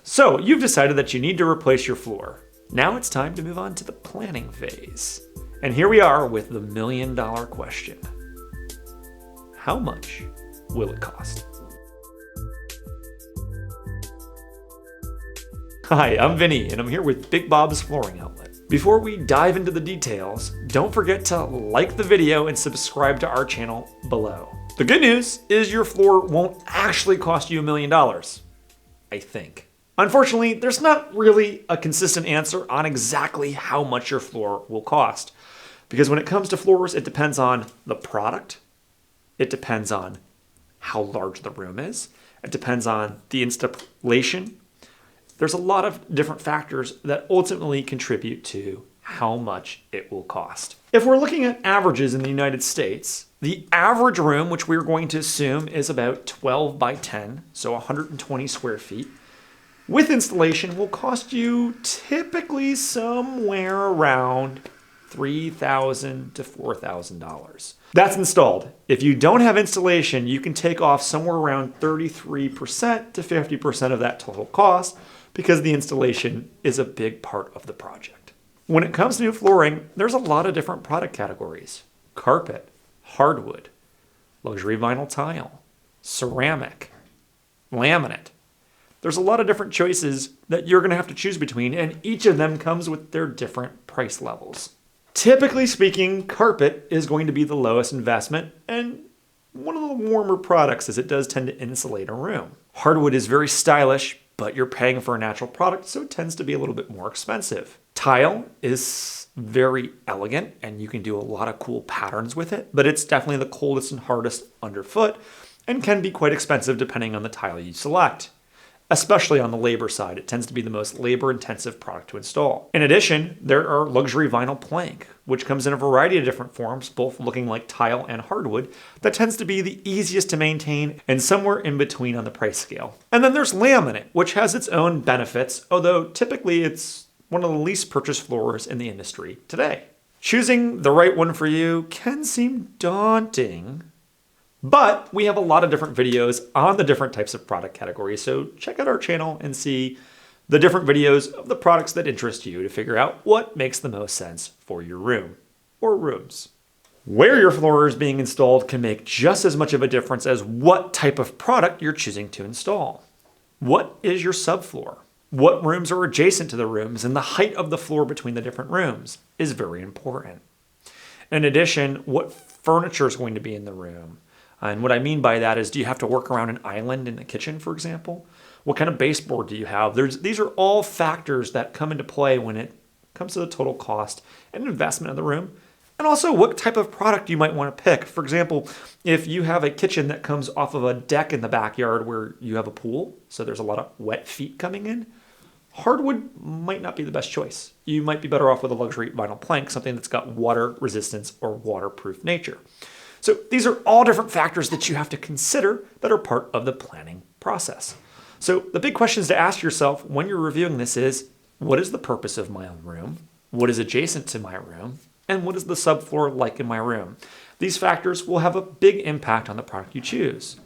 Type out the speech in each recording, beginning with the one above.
So you've decided that you need to replace your floor. Now it's time to move on to the planning phase. And here we are with the million-dollar question. How much will it cost? Hi, I'm Vinny, and I'm here with Big Bob's Flooring Outlet. Before we dive into the details, don't forget to like the video and subscribe to our channel below. The good news is your floor won't actually cost you $1 million, I think. Unfortunately, there's not really a consistent answer on exactly how much your floor will cost. Because when it comes to floors, it depends on the product, it depends on how large the room is, it depends on the installation. There's a lot of different factors that ultimately contribute to how much it will cost. If we're looking at averages in the United States, the average room, which we're going to assume is about 12 by 10, so 120 square feet, with installation will cost you typically somewhere around $3,000 to $4,000. That's installed. If you don't have installation, you can take off somewhere around 33% to 50% of that total cost, because the installation is a big part of the project. When it comes to new flooring, there's a lot of different product categories. Carpet, hardwood, luxury vinyl tile, ceramic, laminate. There's a lot of different choices that you're going to have to choose between, and each of them comes with their different price levels. Typically speaking, carpet is going to be the lowest investment and one of the warmer products, as it does tend to insulate a room. Hardwood is very stylish, but you're paying for a natural product, so it tends to be a little bit more expensive. Tile is very elegant, and you can do a lot of cool patterns with it, but it's definitely the coldest and hardest underfoot, and can be quite expensive depending on the tile you select. Especially on the labor side, it tends to be the most labor-intensive product to install. In addition, there are luxury vinyl plank, which comes in a variety of different forms, both looking like tile and hardwood, that tends to be the easiest to maintain and somewhere in between on the price scale. And then there's laminate, which has its own benefits, although typically it's one of the least purchased floors in the industry today. Choosing the right one for you can seem daunting, but we have a lot of different videos on the different types of product categories, so check out our channel and see the different videos of the products that interest you to figure out what makes the most sense for your room or rooms. Where your floor is being installed can make just as much of a difference as what type of product you're choosing to install. What is your subfloor? What rooms are adjacent to the rooms, and the height of the floor between the different rooms is very important. In addition, what furniture is going to be in the room? And what I mean by that is, do you have to work around an island in the kitchen, for example? What kind of baseboard do you have? These are all factors that come into play when it comes to the total cost and investment of the room. And also what type of product you might want to pick. For example, if you have a kitchen that comes off of a deck in the backyard where you have a pool, so there's a lot of wet feet coming in, hardwood might not be the best choice. You might be better off with a luxury vinyl plank, something that's got water resistance or waterproof nature. So these are all different factors that you have to consider that are part of the planning process. So the big questions to ask yourself when you're reviewing this is, what is the purpose of my own room? What is adjacent to my room? And what is the subfloor like in my room? These factors will have a big impact on the product you choose.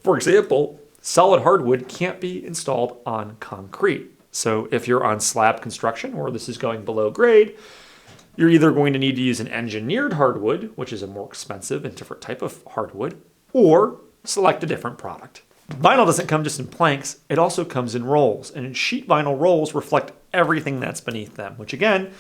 For example, solid hardwood can't be installed on concrete. So if you're on slab construction or this is going below grade, you're either going to need to use an engineered hardwood, which is a more expensive and different type of hardwood, or select a different product. Vinyl doesn't come just in planks, it also comes in rolls, and in sheet vinyl rolls reflect everything that's beneath them, which again,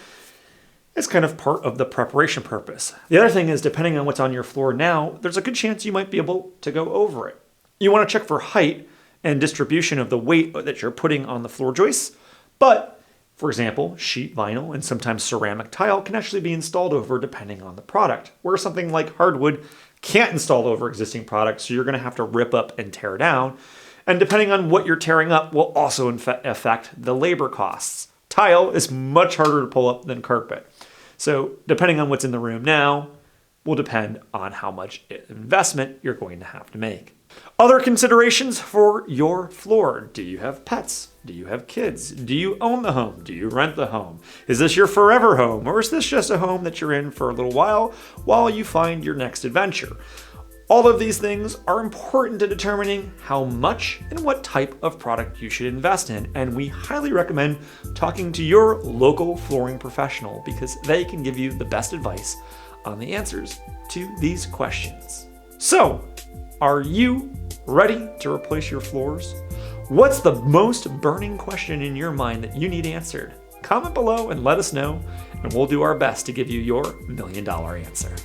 is kind of part of the preparation purpose. The other thing is, depending on what's on your floor now, there's a good chance you might be able to go over it. You want to check for height and distribution of the weight that you're putting on the floor joists, but for example, sheet vinyl and sometimes ceramic tile can actually be installed over depending on the product, where something like hardwood can't install over existing products, so you're going to have to rip up and tear down. And depending on what you're tearing up will also affect the labor costs. Tile is much harder to pull up than carpet. So depending on what's in the room now will depend on how much investment you're going to have to make. Other considerations for your floor. Do you have pets? Do you have kids? Do you own the home? Do you rent the home? Is this your forever home? Or is this just a home that you're in for a little while you find your next adventure? All of these things are important to determining how much and what type of product you should invest in, and we highly recommend talking to your local flooring professional because they can give you the best advice on the answers to these questions. So, are you ready to replace your floors? What's the most burning question in your mind that you need answered? Comment below and let us know, and we'll do our best to give you your $1 million answer.